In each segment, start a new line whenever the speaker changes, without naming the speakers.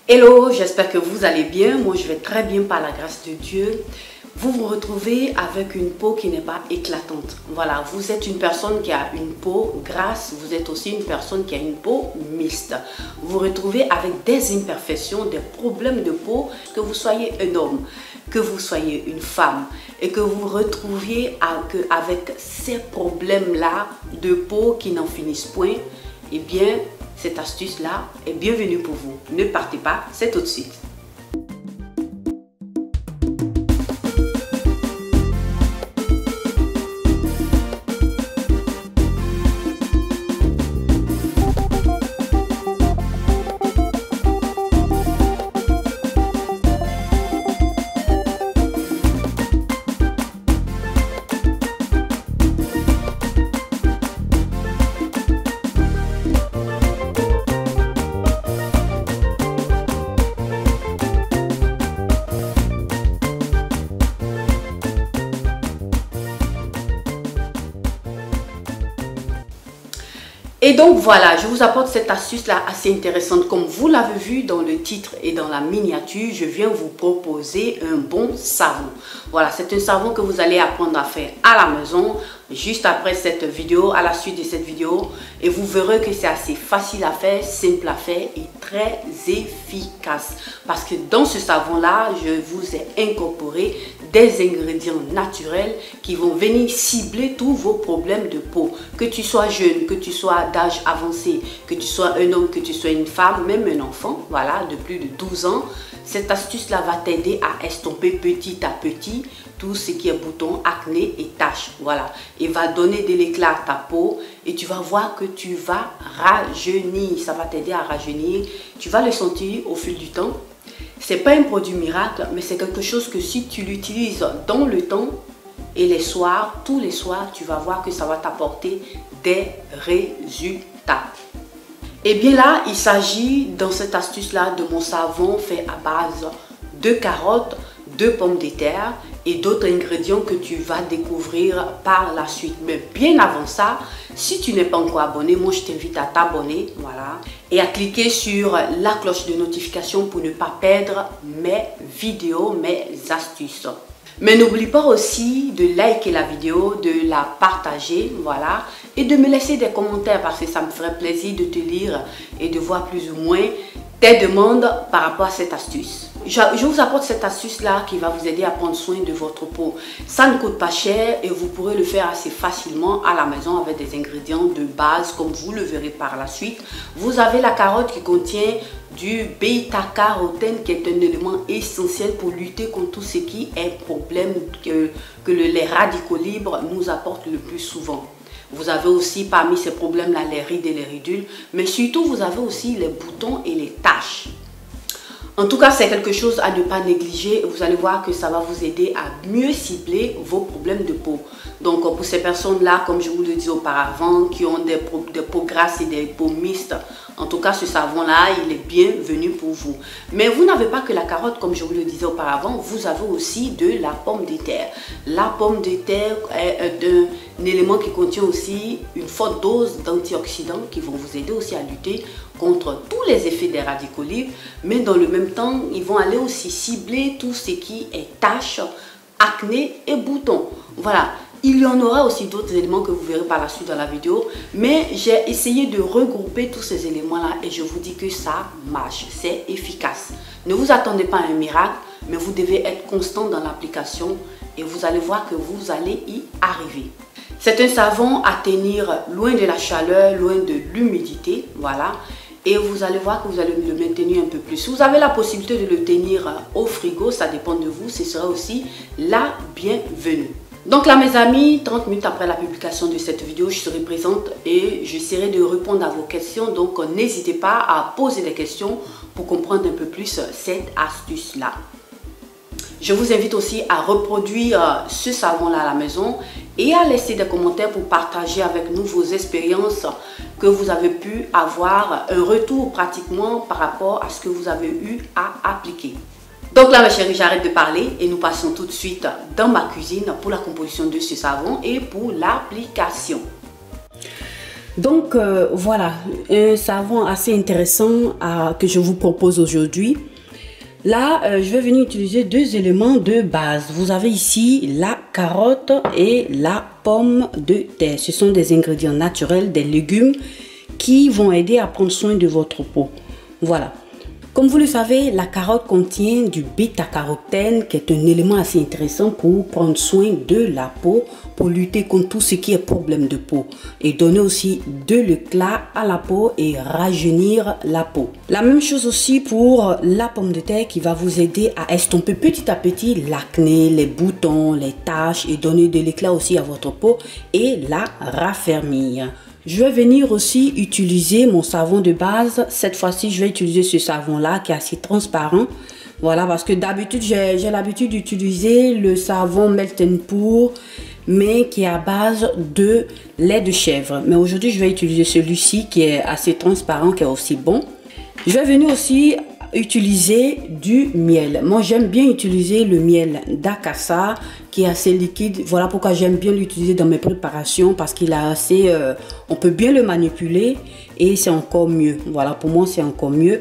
Hello, j'espère que vous allez bien. Moi, je vais très bien par la grâce de Dieu. Vous vous retrouvez avec une peau qui n'est pas éclatante. Voilà, vous êtes une personne qui a une peau grasse, vous êtes aussi une personne qui a une peau mixte. Vous vous retrouvez avec des imperfections, des problèmes de peau, que vous soyez un homme, que vous soyez une femme et que vous vous retrouviez avec ces problèmes-là de peau qui n'en finissent point, eh bien, cette astuce-là est bienvenue pour vous. Ne partez pas, c'est tout de suite. Et donc voilà, je vous apporte cette astuce là assez intéressante. Comme vous l'avez vu dans le titre et dans la miniature, je viens vous proposer un bon savon. Voilà, c'est un savon que vous allez apprendre à faire à la maison juste après cette vidéo, à la suite de cette vidéo. Et vous verrez que c'est assez facile à faire, simple à faire et très efficace. Parce que dans ce savon là, je vous ai incorporé des ingrédients naturels qui vont venir cibler tous vos problèmes de peau. Que tu sois jeune, que tu sois d'âge avancé, que tu sois un homme, que tu sois une femme, même un enfant, voilà, de plus de 12 ans, cette astuce-là va t'aider à estomper petit à petit tout ce qui est boutons, acné et taches, voilà. Et va donner de l'éclat à ta peau et tu vas voir que tu vas rajeunir, ça va t'aider à rajeunir, tu vas le sentir au fil du temps. C'est pas un produit miracle, mais c'est quelque chose que si tu l'utilises dans le temps et les soirs, tous les soirs, tu vas voir que ça va t'apporter des résultats. Et bien là, il s'agit dans cette astuce-là de mon savon fait à base de carottes, de pommes de terre et d'autres ingrédients que tu vas découvrir par la suite. Mais bien avant ça, si tu n'es pas encore abonné, moi je t'invite à t'abonner, voilà, et à cliquer sur la cloche de notification pour ne pas perdre mes vidéos, mes astuces. Mais n'oublie pas aussi de liker la vidéo, de la partager, voilà, et de me laisser des commentaires parce que ça me ferait plaisir de te lire et de voir plus ou moins tes demandes par rapport à cette astuce. Je vous apporte cette astuce-là qui va vous aider à prendre soin de votre peau. Ça ne coûte pas cher et vous pourrez le faire assez facilement à la maison avec des ingrédients de base comme vous le verrez par la suite. Vous avez la carotte qui contient du bêta-carotène qui est un élément essentiel pour lutter contre tout ce qui est problème que les radicaux libres nous apportent le plus souvent. Vous avez aussi parmi ces problèmes-là les rides et les ridules, mais surtout vous avez aussi les boutons et les taches. En tout cas, c'est quelque chose à ne pas négliger. Vous allez voir que ça va vous aider à mieux cibler vos problèmes de peau. Donc, pour ces personnes-là, comme je vous le disais auparavant, qui ont des peaux grasses et des peaux mixtes, en tout cas, ce savon-là, il est bienvenu pour vous. Mais vous n'avez pas que la carotte, comme je vous le disais auparavant, vous avez aussi de la pomme de terre. La pomme de terre est un élément qui contient aussi une forte dose d'antioxydants qui vont vous aider aussi à lutter contre tous les effets des radicaux libres, mais dans le même temps, ils vont aller aussi cibler tout ce qui est taches, acné et boutons. Voilà. Il y en aura aussi d'autres éléments que vous verrez par la suite dans la vidéo, mais j'ai essayé de regrouper tous ces éléments-là et je vous dis que ça marche, c'est efficace. Ne vous attendez pas à un miracle, mais vous devez être constant dans l'application et vous allez voir que vous allez y arriver. C'est un savon à tenir loin de la chaleur, loin de l'humidité, voilà. Et vous allez voir que vous allez le maintenir un peu plus. Si vous avez la possibilité de le tenir au frigo, ça dépend de vous, ce sera aussi la bienvenue. Donc là mes amis, 30 minutes après la publication de cette vidéo, je serai présente et j'essaierai de répondre à vos questions. Donc n'hésitez pas à poser des questions pour comprendre un peu plus cette astuce-là. Je vous invite aussi à reproduire ce savon-là à la maison et à laisser des commentaires pour partager avec nous vos expériences que vous avez pu avoir, un retour pratiquement par rapport à ce que vous avez eu à appliquer. Donc là, mes chéris, j'arrête de parler et nous passons tout de suite dans ma cuisine pour la composition de ce savon et pour l'application. Donc voilà, un savon assez intéressant que je vous propose aujourd'hui. Là, je vais venir utiliser deux éléments de base. Vous avez ici la carotte et la pomme de terre. Ce sont des ingrédients naturels, des légumes qui vont aider à prendre soin de votre peau. Voilà. Comme vous le savez, la carotte contient du bêta-carotène qui est un élément assez intéressant pour prendre soin de la peau, pour lutter contre tout ce qui est problème de peau et donner aussi de l'éclat à la peau et rajeunir la peau. La même chose aussi pour la pomme de terre qui va vous aider à estomper petit à petit l'acné, les boutons, les taches et donner de l'éclat aussi à votre peau et la raffermir. Je vais venir aussi utiliser mon savon de base. Cette fois-ci, je vais utiliser ce savon-là qui est assez transparent. Voilà, parce que d'habitude, j'ai l'habitude d'utiliser le savon Melt and Pour, mais qui est à base de lait de chèvre. Mais aujourd'hui, je vais utiliser celui-ci qui est assez transparent, qui est aussi bon. Je vais venir aussi utiliser du miel. Moi, j'aime bien utiliser le miel d'Akassa qui est assez liquide. Voilà pourquoi j'aime bien l'utiliser dans mes préparations parce qu'il a assez... on peut bien le manipuler et c'est encore mieux. Voilà, pour moi, c'est encore mieux.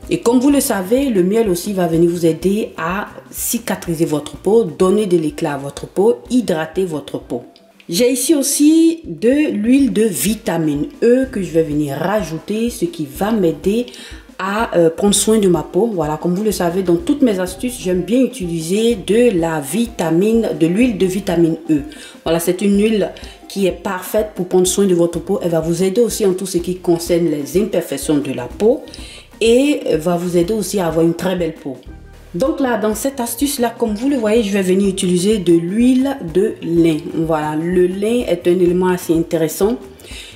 Et comme vous le savez, le miel aussi va venir vous aider à cicatriser votre peau, donner de l'éclat à votre peau, hydrater votre peau. J'ai ici aussi de l'huile de vitamine E que je vais venir rajouter, ce qui va m'aider à prendre soin de ma peau. Voilà, comme vous le savez, dans toutes mes astuces, j'aime bien utiliser de l'huile de vitamine E. Voilà, c'est une huile qui est parfaite pour prendre soin de votre peau. Elle va vous aider aussi en tout ce qui concerne les imperfections de la peau et va vous aider aussi à avoir une très belle peau. Donc là, dans cette astuce là, comme vous le voyez, je vais venir utiliser de l'huile de lin. Voilà, le lin est un élément assez intéressant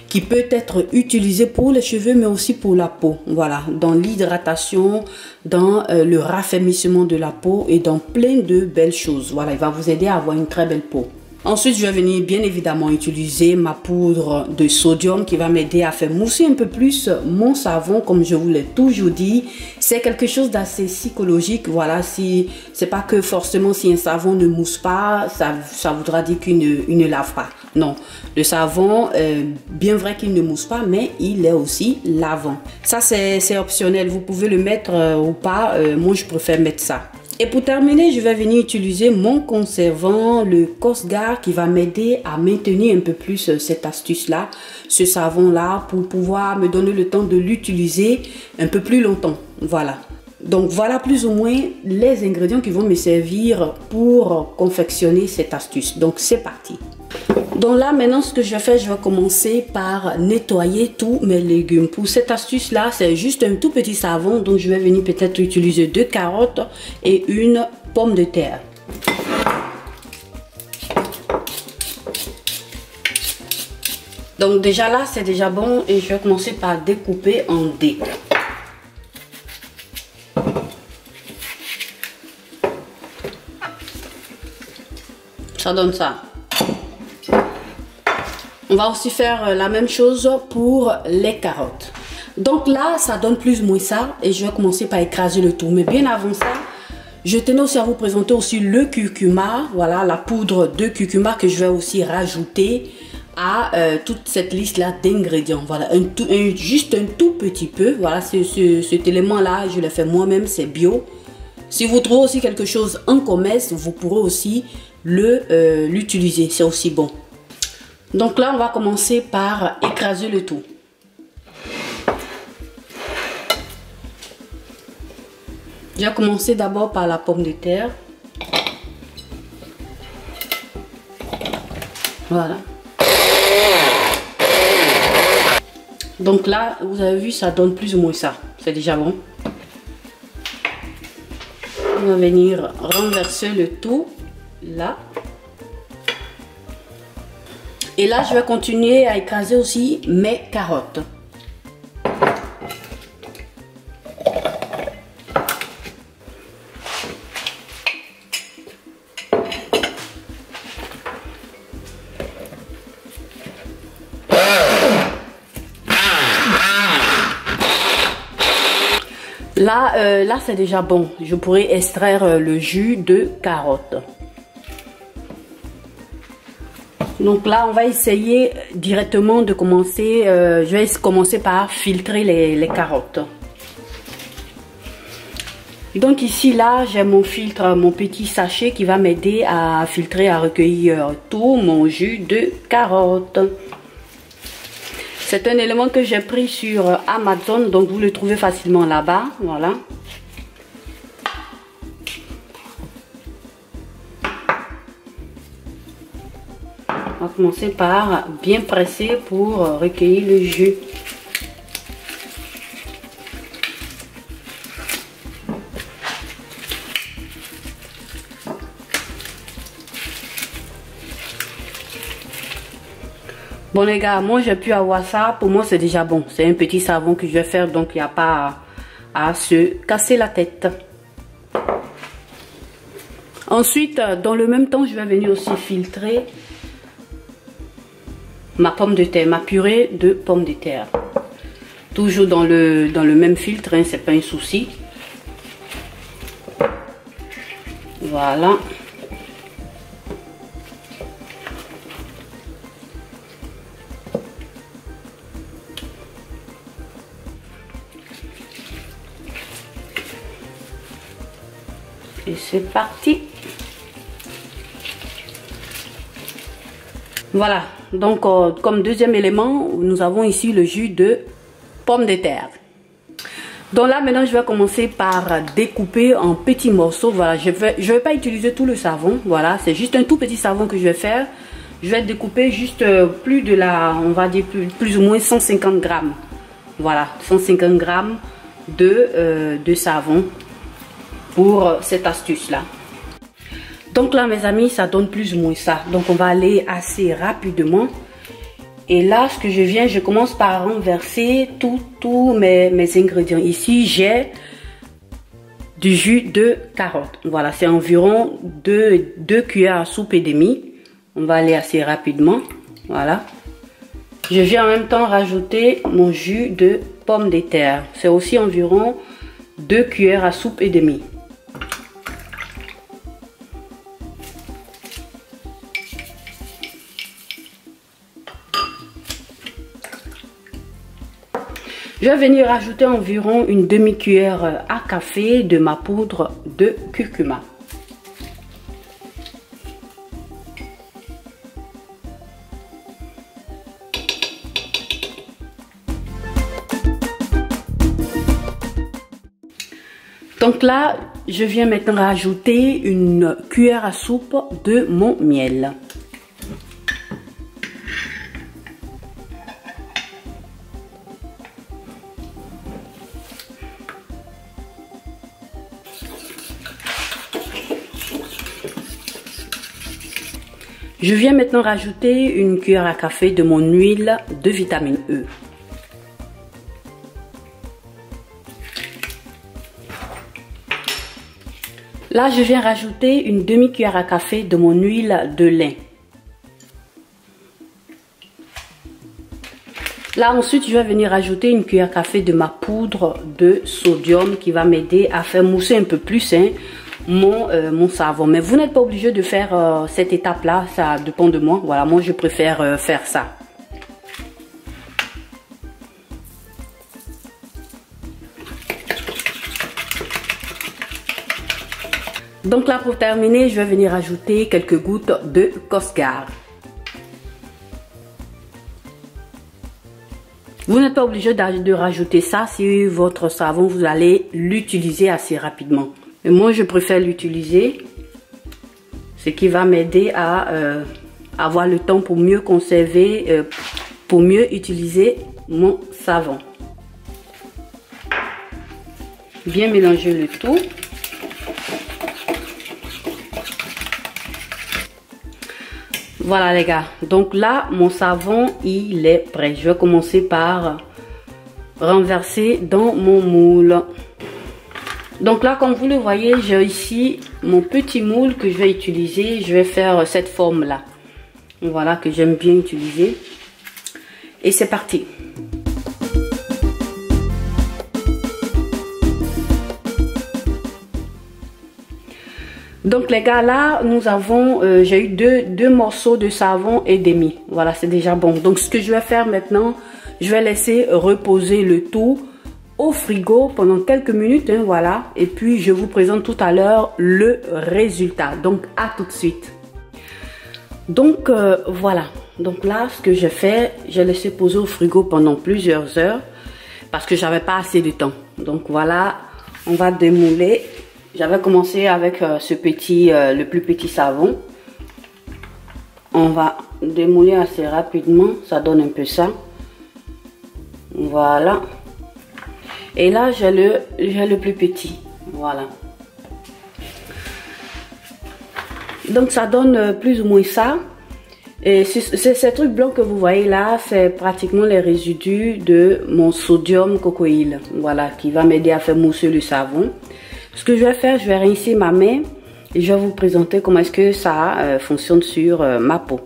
qui peut être utilisé pour les cheveux mais aussi pour la peau. Voilà, dans l'hydratation, dans le raffermissement de la peau et dans plein de belles choses. Voilà, il va vous aider à avoir une très belle peau. Ensuite, je vais venir bien évidemment utiliser ma poudre de sodium qui va m'aider à faire mousser un peu plus mon savon. Comme je vous l'ai toujours dit, c'est quelque chose d'assez psychologique. Voilà, si c'est pas que forcément si un savon ne mousse pas, ça voudra dire qu'il ne lave pas. Non, le savon, bien vrai qu'il ne mousse pas, mais il est aussi lavant. Ça, c'est optionnel. Vous pouvez le mettre ou pas. Moi, je préfère mettre ça. Et pour terminer, je vais venir utiliser mon conservant, le Cosgar, qui va m'aider à maintenir un peu plus cette astuce-là, ce savon-là, pour pouvoir me donner le temps de l'utiliser un peu plus longtemps. Voilà. Donc voilà plus ou moins les ingrédients qui vont me servir pour confectionner cette astuce. Donc c'est parti. Donc là maintenant ce que je vais faire, je vais commencer par nettoyer tous mes légumes. Pour cette astuce là, c'est juste un tout petit savon. Donc je vais venir peut-être utiliser 2 carottes et une pomme de terre. Donc déjà là c'est déjà bon et je vais commencer par découper en dés. Ça donne ça. On va aussi faire la même chose pour les carottes. Donc là, ça donne plus ou moins ça. Et je vais commencer par écraser le tout. Mais bien avant ça, je tenais aussi à vous présenter aussi le curcuma. Voilà, la poudre de curcuma que je vais aussi rajouter à toute cette liste-là d'ingrédients. Voilà, juste un tout petit peu. Voilà, cet élément-là, je l'ai fait moi-même, c'est bio. Si vous trouvez aussi quelque chose en commerce, vous pourrez aussi l'utiliser. C'est aussi bon. Donc là, on va commencer par écraser le tout. Je vais commencer d'abord par la pomme de terre. Voilà. Donc là, vous avez vu, ça donne plus ou moins ça. C'est déjà bon. On va venir renverser le tout là. Et là, je vais continuer à écraser aussi mes carottes. Là c'est déjà bon. Je pourrais extraire le jus de carotte. Donc là, on va essayer directement de commencer. Je vais commencer par filtrer les carottes. Donc ici, là, j'ai mon filtre, mon petit sachet qui va m'aider à filtrer, à recueillir tout mon jus de carotte. C'est un élément que j'ai pris sur Amazon, donc vous le trouvez facilement là-bas. Voilà. On va commencer par bien presser pour recueillir le jus. Bon les gars, moi j'ai pu avoir ça, pour moi c'est déjà bon. C'est un petit savon que je vais faire, donc il n'y a pas à se casser la tête. Ensuite, dans le même temps, je vais venir aussi filtrer ma pomme de terre, ma purée de pommes de terre. Toujours dans le même filtre, hein, c'est pas un souci. Voilà. Et c'est parti. Voilà, donc comme deuxième élément, nous avons ici le jus de pomme de terre. Donc là maintenant, je vais commencer par découper en petits morceaux. Voilà, je vais pas utiliser tout le savon. Voilà, c'est juste un tout petit savon que je vais faire. Je vais découper juste plus de la, on va dire plus ou moins 150 grammes. Voilà, 150 grammes de savon pour cette astuce là. Donc là mes amis, ça donne plus ou moins ça. Donc on va aller assez rapidement. Et là ce que je commence par renverser tous mes ingrédients. Ici j'ai du jus de carotte. Voilà, c'est environ 2 cuillères à soupe et demie. On va aller assez rapidement. Voilà. Je viens en même temps rajouter mon jus de pomme de terre. C'est aussi environ 2 cuillères à soupe et demie. Je vais venir rajouter environ une demi-cuillère à café de ma poudre de curcuma. Donc là, je viens maintenant rajouter une cuillère à soupe de mon miel. Je viens maintenant rajouter une cuillère à café de mon huile de vitamine E. Là, je viens rajouter une demi-cuillère à café de mon huile de lin. Là, ensuite, je vais venir rajouter une cuillère à café de ma poudre de sodium qui va m'aider à faire mousser un peu plus mon savon. Mais vous n'êtes pas obligé de faire cette étape-là, ça dépend de moi. Voilà, moi, je préfère faire ça. Donc là, pour terminer, je vais venir ajouter quelques gouttes de Cosgar. Vous n'êtes pas obligé de rajouter ça si votre savon, vous allez l'utiliser assez rapidement. Mais moi, je préfère l'utiliser, ce qui va m'aider à avoir le temps pour mieux conserver, pour mieux utiliser mon savon. Bien mélanger le tout. Voilà les gars, donc là mon savon il est prêt. Je vais commencer par renverser dans mon moule. Donc là comme vous le voyez, j'ai ici mon petit moule que je vais utiliser. Je vais faire cette forme là. Voilà, que j'aime bien utiliser. Et c'est parti. Donc les gars, là nous avons, j'ai eu deux morceaux de savon et demi. Voilà, c'est déjà bon. Donc ce que je vais faire maintenant, je vais laisser reposer le tout au frigo pendant quelques minutes, hein, voilà. Et puis je vous présente tout à l'heure le résultat. Donc à tout de suite. Donc voilà. Donc là, ce que j'ai fait, j'ai laissé poser au frigo pendant plusieurs heures parce que j'avais pas assez de temps. Donc voilà, on va démouler. J'avais commencé avec ce petit, le plus petit savon. On va démouler assez rapidement, ça donne un peu ça. Voilà. Et là, j'ai le plus petit. Voilà. Donc ça donne plus ou moins ça. Et ces trucs blancs que vous voyez là, c'est pratiquement les résidus de mon sodium cocoïl. Voilà, qui va m'aider à faire mousser le savon. Ce que je vais faire, je vais rincer ma main et je vais vous présenter comment est-ce que ça fonctionne sur ma peau.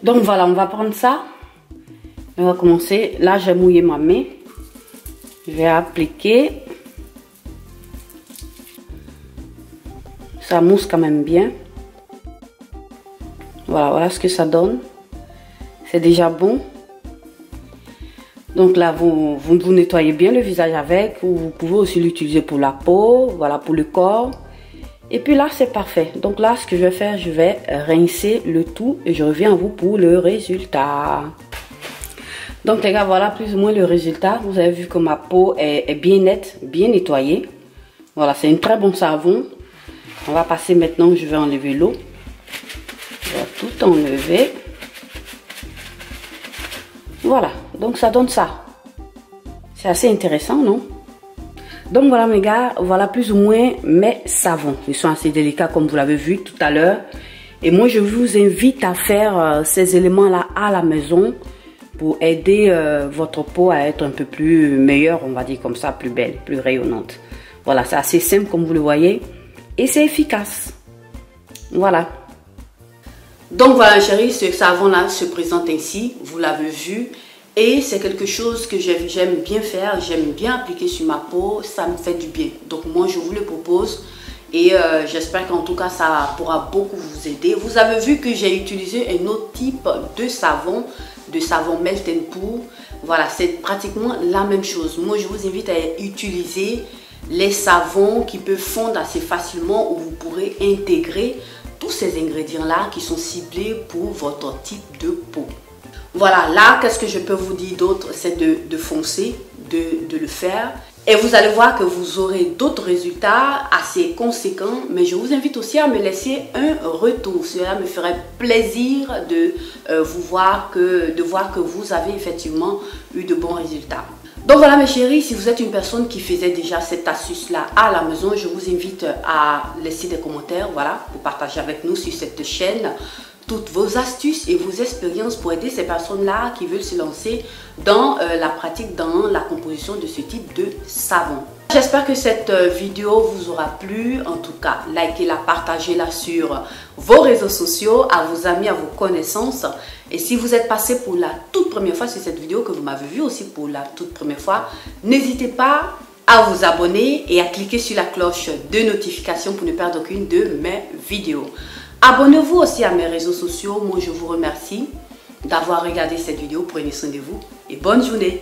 Donc voilà, on va prendre ça. On va commencer. Là, j'ai mouillé ma main. Je vais appliquer. Ça mousse quand même bien. Voilà, voilà ce que ça donne. C'est déjà bon. Donc là, vous nettoyez bien le visage avec. Vous pouvez aussi l'utiliser pour la peau, voilà, pour le corps. Et puis là, c'est parfait. Donc là, ce que je vais faire, je vais rincer le tout et je reviens à vous pour le résultat. Donc les gars, voilà plus ou moins le résultat. Vous avez vu que ma peau est bien nette, bien nettoyée. Voilà, c'est un très bon savon. On va passer maintenant, je vais enlever l'eau. Je vais tout enlever. Voilà, donc ça donne ça. C'est assez intéressant, non? Donc voilà mes gars, voilà plus ou moins mes savons. Ils sont assez délicats comme vous l'avez vu tout à l'heure. Et moi je vous invite à faire ces éléments-là à la maison pour aider votre peau à être un peu plus meilleure, on va dire comme ça, plus belle, plus rayonnante. Voilà, c'est assez simple comme vous le voyez et c'est efficace. Voilà. Donc voilà chérie, ce savon-là se présente ainsi, vous l'avez vu. Et c'est quelque chose que j'aime bien faire, j'aime bien appliquer sur ma peau, ça me fait du bien. Donc moi je vous le propose et j'espère qu'en tout cas ça pourra beaucoup vous aider. Vous avez vu que j'ai utilisé un autre type de savon Melt & Pour. Voilà, c'est pratiquement la même chose. Moi je vous invite à utiliser les savons qui peuvent fondre assez facilement où vous pourrez intégrer tous ces ingrédients-là qui sont ciblés pour votre type de peau. Voilà, là, qu'est-ce que je peux vous dire d'autre? C'est de foncer, de le faire. Et vous allez voir que vous aurez d'autres résultats assez conséquents. Mais je vous invite aussi à me laisser un retour. Cela me ferait plaisir de voir que vous avez effectivement eu de bons résultats. Donc voilà mes chéris, si vous êtes une personne qui faisait déjà cette astuce-là à la maison, je vous invite à laisser des commentaires, voilà, pour partager avec nous sur cette chaîne toutes vos astuces et vos expériences pour aider ces personnes-là qui veulent se lancer dans la pratique, dans la composition de ce type de savon. J'espère que cette vidéo vous aura plu. En tout cas, likez-la, partagez-la sur vos réseaux sociaux, à vos amis, à vos connaissances. Et si vous êtes passé pour la toute première fois sur cette vidéo, que vous m'avez vu aussi pour la toute première fois, n'hésitez pas à vous abonner et à cliquer sur la cloche de notification pour ne perdre aucune de mes vidéos. Abonnez-vous aussi à mes réseaux sociaux. Moi, je vous remercie d'avoir regardé cette vidéo. Prenez soin de vous et bonne journée.